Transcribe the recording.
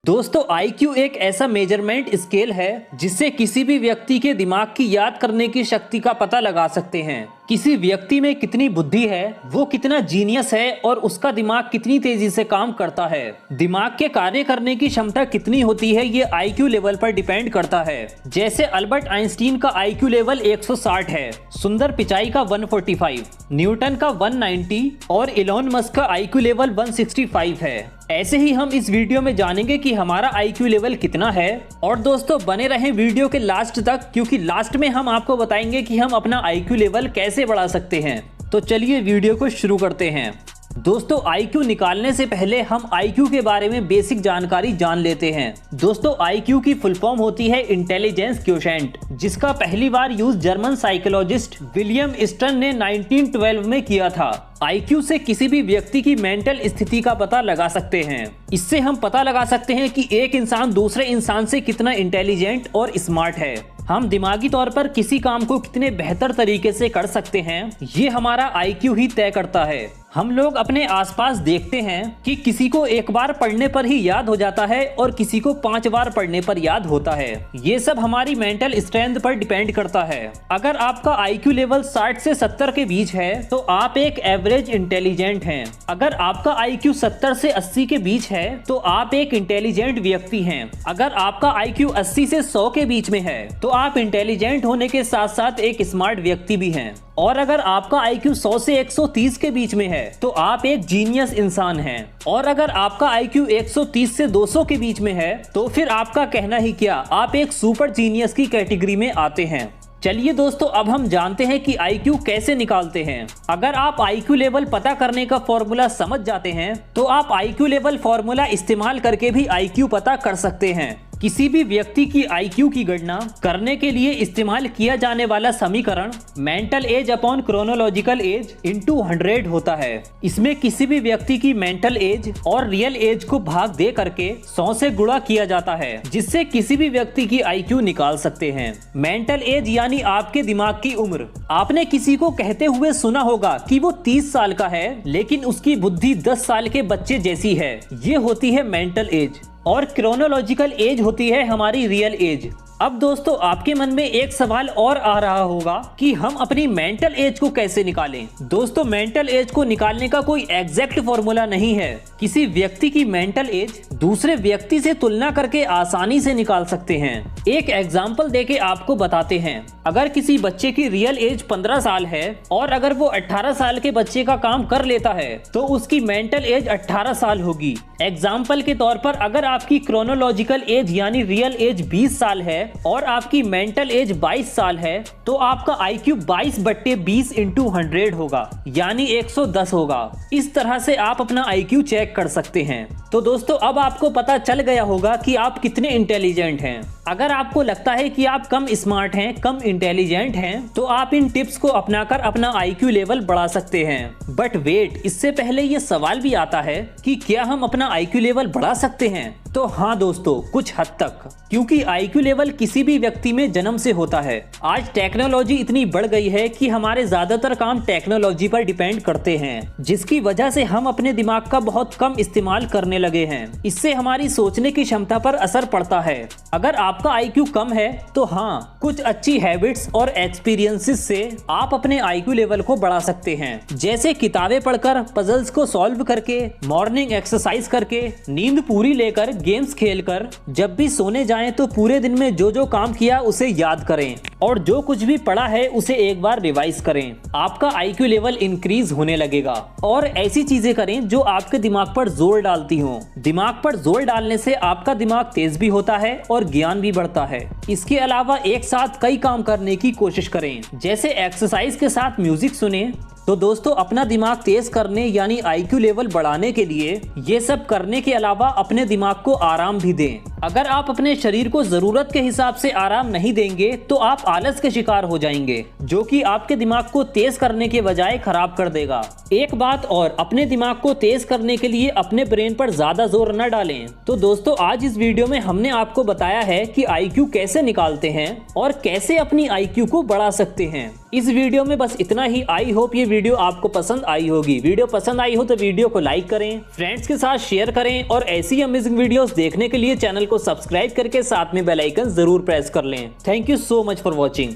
दोस्तों IQ एक ऐसा मेजरमेंट स्केल है जिससे किसी भी व्यक्ति के दिमाग की याद करने की शक्ति का पता लगा सकते हैं। किसी व्यक्ति में कितनी बुद्धि है, वो कितना जीनियस है और उसका दिमाग कितनी तेजी से काम करता है। दिमाग के कार्य करने की क्षमता कितनी होती है ये IQ लेवल पर डिपेंड करता है। जैसे अल्बर्ट आइंस्टीन का IQ लेवल 160 है, सुंदर पिचाई का 145, न्यूटन का 190 और इलॉन मस्क का IQ लेवल 165 है। ऐसे ही हम इस वीडियो में जानेंगे कि हमारा IQ लेवल कितना है। और दोस्तों बने रहें वीडियो के लास्ट तक, क्योंकि लास्ट में हम आपको बताएंगे कि हम अपना IQ लेवल कैसे बढ़ा सकते हैं। तो चलिए वीडियो को शुरू करते हैं। दोस्तों IQ निकालने से पहले हम IQ के बारे में बेसिक जानकारी जान लेते हैं। दोस्तों IQ की फुल फॉर्म होती है इंटेलिजेंस क्वोशिएंट, जिसका पहली बार use German psychologist William Stern ने 1912 में किया था। IQ से किसी भी व्यक्ति की मेंटल स्थिति का पता लगा सकते हैं। इससे हम पता लगा सकते हैं कि एक इंसान दूसरे इंसान से कितना इंटेलिजेंट और स्मार्ट है। हम दिमागी तौर पर किसी काम को कितने बेहतर तरीके से कर सकते हैं, ये हमारा IQ ही तय करता है। हम लोग अपने आसपास देखते हैं कि किसी को एक बार पढ़ने पर ही याद हो जाता है और किसी को 5 बार पढ़ने पर याद होता है। ये सब हमारी मेंटल स्ट्रेंथ पर डिपेंड करता है। अगर आपका IQ लेवल 60 से 70 के बीच है तो आप एक एवरेज इंटेलिजेंट हैं। अगर आपका IQ 70 से 80 के बीच है तो आप एक इंटेलिजेंट व्यक्ति हैं। अगर आपका IQ 80 से 100 के बीच में है तो आप इंटेलिजेंट होने के साथ साथ एक स्मार्ट व्यक्ति भी हैं। और अगर आपका IQ 100 से 130 के बीच में है तो आप एक जीनियस इंसान हैं। और अगर आपका IQ 130 से 200 के बीच में है तो फिर आपका कहना ही क्या, आप एक सुपर जीनियस की कैटेगरी में आते हैं। चलिए दोस्तों अब हम जानते हैं कि IQ कैसे निकालते हैं। अगर आप IQ लेवल पता करने का फॉर्मूला समझ जाते हैं तो आप IQ लेवल फॉर्मूला इस्तेमाल करके भी IQ पता कर सकते हैं। किसी भी व्यक्ति की IQ की गणना करने के लिए इस्तेमाल किया जाने वाला समीकरण mental as upon chronological age into 100 होता है। इसमें किसी भी व्यक्ति की मेंटल एज और रियल एज को भाग दे करके 100 से गुणा किया जाता है, जिससे किसी भी व्यक्ति की IQ निकाल सकते हैं। मेंटल एज यानी आपके दिमाग की उम्र। आपने किसी को कहते हुए सुना होगा कि वो 30 साल का है लेकिन उसकी बुद्धि 10 साल के बच्चे जैसी है। ये होती है मेंटल एज। और क्रोनोलॉजिकल एज होती है हमारी रियल एज। अब दोस्तों आपके मन में एक सवाल और आ रहा होगा कि हम अपनी मेंटल एज को कैसे निकालें। दोस्तों मेंटल एज को निकालने का कोई एग्जैक्ट फॉर्मूला नहीं है। किसी व्यक्ति की मेंटल एज दूसरे व्यक्ति से तुलना करके आसानी से निकाल सकते हैं। एक एग्जाम्पल देके आपको बताते हैं। अगर किसी बच्चे की रियल एज 15 साल है और अगर वो 18 साल के बच्चे का काम कर लेता है तो उसकी मेंटल एज 18 साल होगी। एग्जाम्पल के तौर पर अगर आपकी क्रोनोलॉजिकल एज यानी रियल एज 20 साल है और आपकी मेंटल एज 22 साल है तो आपका IQ 22/20 इंटू 100 होगा, यानी 110 होगा। इस तरह से आप अपना IQ चेक कर सकते हैं। तो दोस्तों अब आपको पता चल गया होगा कि आप कितने इंटेलिजेंट हैं। अगर आपको लगता है कि आप कम स्मार्ट हैं, कम इंटेलिजेंट हैं, तो आप इन टिप्स को अपनाकर अपना IQ लेवल बढ़ा सकते हैं। बट वेट, इससे पहले ये सवाल भी आता है कि क्या हम अपना IQ लेवल बढ़ा सकते हैं? तो हाँ दोस्तों, कुछ हद तक, क्योंकि IQ लेवल किसी भी व्यक्ति में जन्म से होता है। आज टेक्नोलॉजी इतनी बढ़ गई है कि हमारे ज्यादातर काम टेक्नोलॉजी पर डिपेंड करते हैं, जिसकी वजह से हम अपने दिमाग का बहुत कम इस्तेमाल करने लगे हैं। इससे हमारी सोचने की क्षमता पर असर पड़ता है। अगर आपका IQ कम है तो हाँ, कुछ अच्छी हैबिट्स और एक्सपीरियंसेस से आप अपने IQ लेवल को बढ़ा सकते हैं। जैसे किताबें पढ़कर, पजल्स को सॉल्व करके, मॉर्निंग एक्सरसाइज करके, नींद पूरी लेकर, गेम्स खेलकर, जब भी सोने जाएं तो पूरे दिन में जो जो काम किया उसे याद करें और जो कुछ भी पढ़ा है उसे एक बार रिवाइज करें। आपका IQ लेवल इंक्रीज होने लगेगा। और ऐसी चीजें करें जो आपके दिमाग पर जोर डालती हों। दिमाग पर जोर डालने से आपका दिमाग तेज भी होता है और ज्ञान भी बढ़ता है। इसके अलावा एक साथ कई काम करने की कोशिश करें, जैसे एक्सरसाइज के साथ म्यूजिक सुने। तो दोस्तों अपना दिमाग तेज करने यानी IQ लेवल बढ़ाने के लिए ये सब करने के अलावा अपने दिमाग को आराम भी दें। अगर आप अपने शरीर को जरूरत के हिसाब से आराम नहीं देंगे तो आप आलस के शिकार हो जाएंगे, जो कि आपके दिमाग को तेज करने के बजाय खराब कर देगा। एक बात और, अपने दिमाग को तेज करने के लिए अपने ब्रेन पर ज्यादा जोर न डालें। तो दोस्तों आज इस वीडियो में हमने आपको बताया है कि IQ कैसे निकालते हैं और कैसे अपनी IQ को बढ़ा सकते हैं। इस वीडियो में बस इतना ही। आई होप ये वीडियो आपको पसंद आई होगी। वीडियो पसंद आई हो तो वीडियो को लाइक करें, फ्रेंड्स के साथ शेयर करें और ऐसी अमेजिंग वीडियोस देखने के लिए चैनल को सब्सक्राइब करके साथ में बेल आइकन जरूर प्रेस कर लें। Thank you so much for watching.